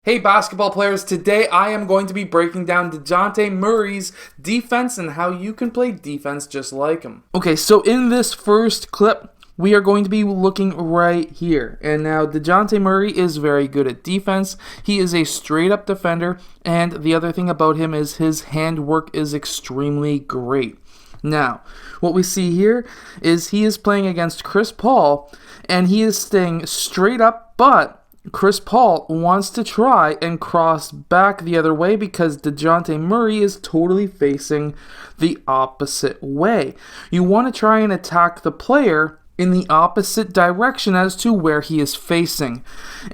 Hey basketball players, today I am going to be breaking down Dejounte Murray's defense and how you can play defense just like him. Okay, so in this first clip, we are going to be looking right here. And now Dejounte Murray is very good at defense. He is a straight up defender, and the other thing about him is his handwork is extremely great. Now, what we see here is he is playing against Chris Paul, and he is staying straight up, but Chris Paul wants to try and cross back the other way because Dejounte Murray is totally facing the opposite way. You want to try and attack the player in the opposite direction as to where he is facing.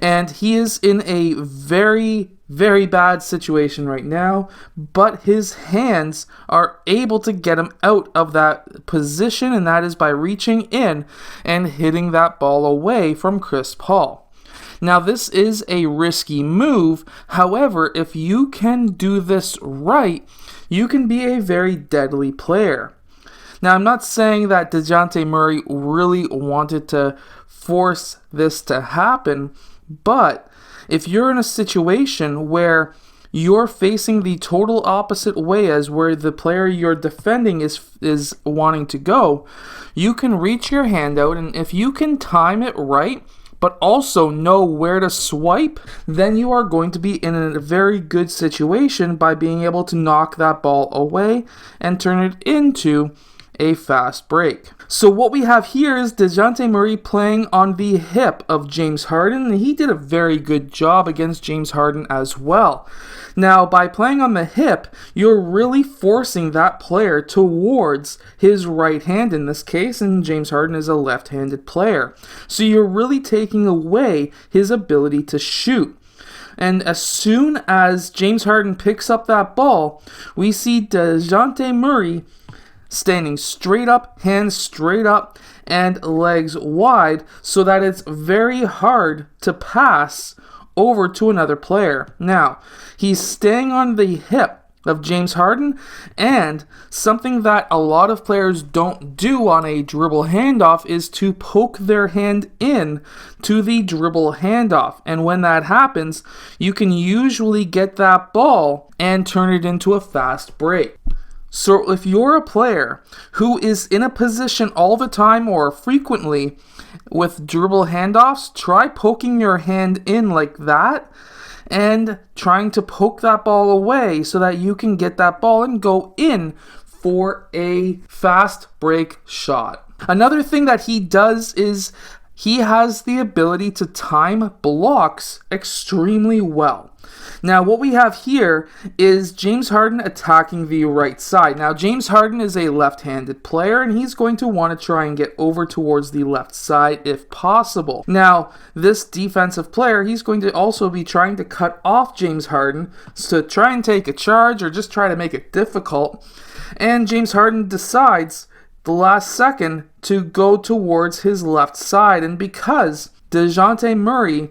And he is in a very, very bad situation right now, but his hands are able to get him out of that position, and that is by reaching in and hitting that ball away from Chris Paul. Now, this is a risky move. However, if you can do this right, you can be a very deadly player. Now, I'm not saying that Dejounte Murray really wanted to force this to happen, but if you're in a situation where you're facing the total opposite way as where the player you're defending is wanting to go, you can reach your hand out, and if you can time it right, but also know where to swipe, then you are going to be in a very good situation by being able to knock that ball away and turn it into a fast break. So what we have here is Dejounte Murray playing on the hip of James Harden, and he did a very good job against James Harden as well. Now, by playing on the hip, you're really forcing that player towards his right hand in this case, and James Harden is a left-handed player. So you're really taking away his ability to shoot. And as soon as James Harden picks up that ball, we see Dejounte Murray standing straight up, hands straight up, and legs wide so that it's very hard to pass over to another player. Now, he's staying on the hip of James Harden, and something that a lot of players don't do on a dribble handoff is to poke their hand in to the dribble handoff. And when that happens, you can usually get that ball and turn it into a fast break. So if you're a player who is in a position all the time or frequently with dribble handoffs, try poking your hand in like that and trying to poke that ball away so that you can get that ball and go in for a fast break shot. Another thing that he does is he has the ability to time blocks extremely well. Now, what we have here is James Harden attacking the right side. Now, James Harden is a left-handed player, and he's going to want to try and get over towards the left side if possible. Now, this defensive player, he's going to also be trying to cut off James Harden to try and take a charge or just try to make it difficult. And James Harden decides the last second to go towards his left side. And because Dejounte Murray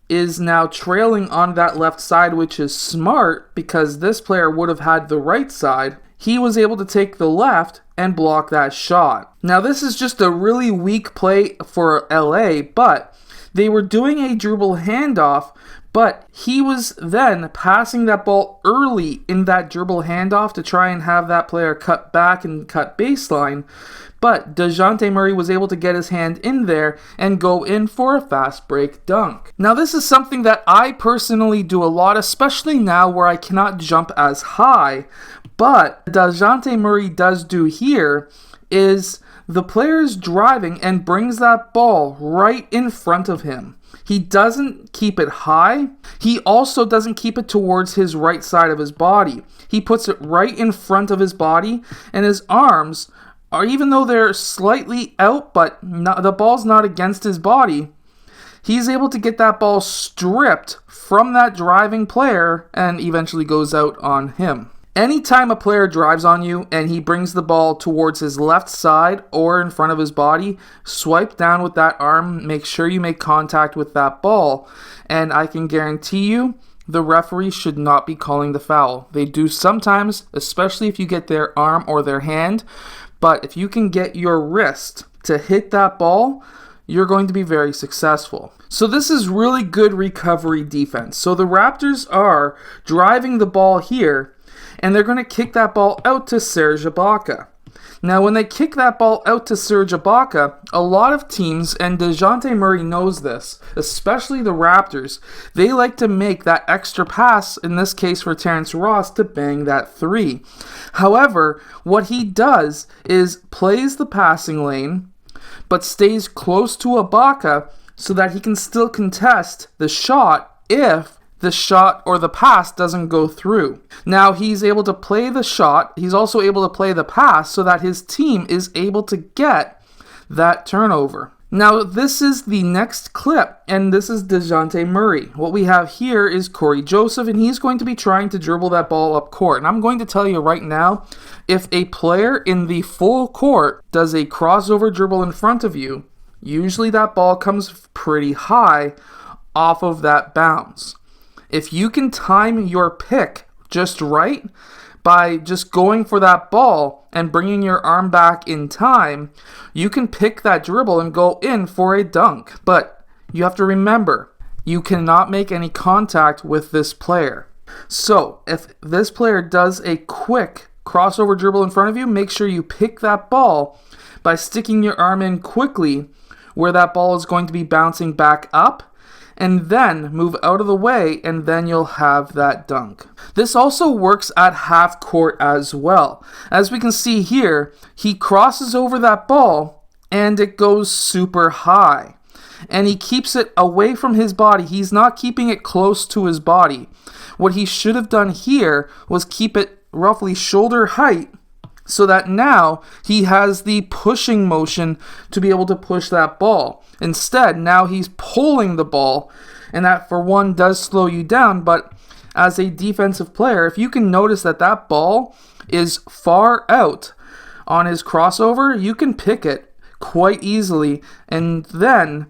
is now trailing on that left side, which is smart because this player would have had the right side, he was able to take the left and block that shot. Now, this is just a really weak play for LA, but they were doing a dribble handoff, but he was then passing that ball early in that dribble handoff to try and have that player cut back and cut baseline. But Dejounte Murray was able to get his hand in there and go in for a fast break dunk. Now, this is something that I personally do a lot, especially now where I cannot jump as high. But Dejounte Murray does do here is the player is driving and brings that ball right in front of him. He doesn't keep it high. He also doesn't keep it towards his right side of his body. He puts it right in front of his body, and his arms are, even though they're slightly out, but the ball's not against his body, he's able to get that ball stripped from that driving player and eventually goes out on him. Anytime a player drives on you and he brings the ball towards his left side or in front of his body, swipe down with that arm, make sure you make contact with that ball, and I can guarantee you the referee should not be calling the foul. They do sometimes, especially if you get their arm or their hand, but if you can get your wrist to hit that ball, you're going to be very successful. So this is really good recovery defense. So the Raptors are driving the ball here, and they're going to kick that ball out to Serge Ibaka. Now, when they kick that ball out to Serge Ibaka, a lot of teams, and Dejounte Murray knows this, especially the Raptors, they like to make that extra pass, in this case for Terrence Ross, to bang that three. However, what he does is plays the passing lane, but stays close to Ibaka so that he can still contest the shot if the shot or the pass doesn't go through. Now, he's able to play the shot. He's also able to play the pass so that his team is able to get that turnover. Now, this is the next clip, and this is Dejounte Murray. What we have here is Corey Joseph, and he's going to be trying to dribble that ball up court. And I'm going to tell you right now, if a player in the full court does a crossover dribble in front of you, usually that ball comes pretty high off of that bounce. If you can time your pick just right by just going for that ball and bringing your arm back in time, you can pick that dribble and go in for a dunk. But you have to remember, you cannot make any contact with this player. So if this player does a quick crossover dribble in front of you, make sure you pick that ball by sticking your arm in quickly where that ball is going to be bouncing back up, and then move out of the way, and then you'll have that dunk. This also works at half court as well. As we can see here, he crosses over that ball, and it goes super high. And he keeps it away from his body. He's not keeping it close to his body. What he should have done here was keep it roughly shoulder height, so that now he has the pushing motion to be able to push that ball. Instead, now he's pulling the ball, and that for one does slow you down, but as a defensive player, if you can notice that that ball is far out on his crossover, you can pick it quite easily, and then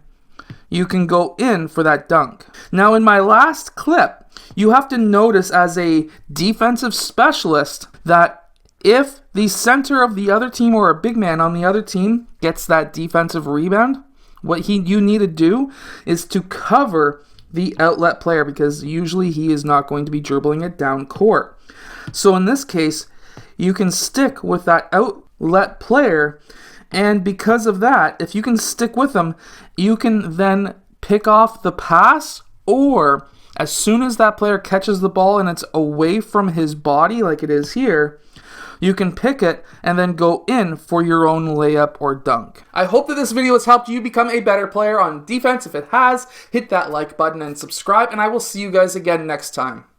you can go in for that dunk. Now, in my last clip, you have to notice as a defensive specialist that if the center of the other team or a big man on the other team gets that defensive rebound, what you need to do is to cover the outlet player, because usually he is not going to be dribbling it down court. So in this case, you can stick with that outlet player, and because of that, if you can stick with them, you can then pick off the pass, or as soon as that player catches the ball and it's away from his body like it is here, you can pick it and then go in for your own layup or dunk. I hope that this video has helped you become a better player on defense. If it has, hit that like button and subscribe, and I will see you guys again next time.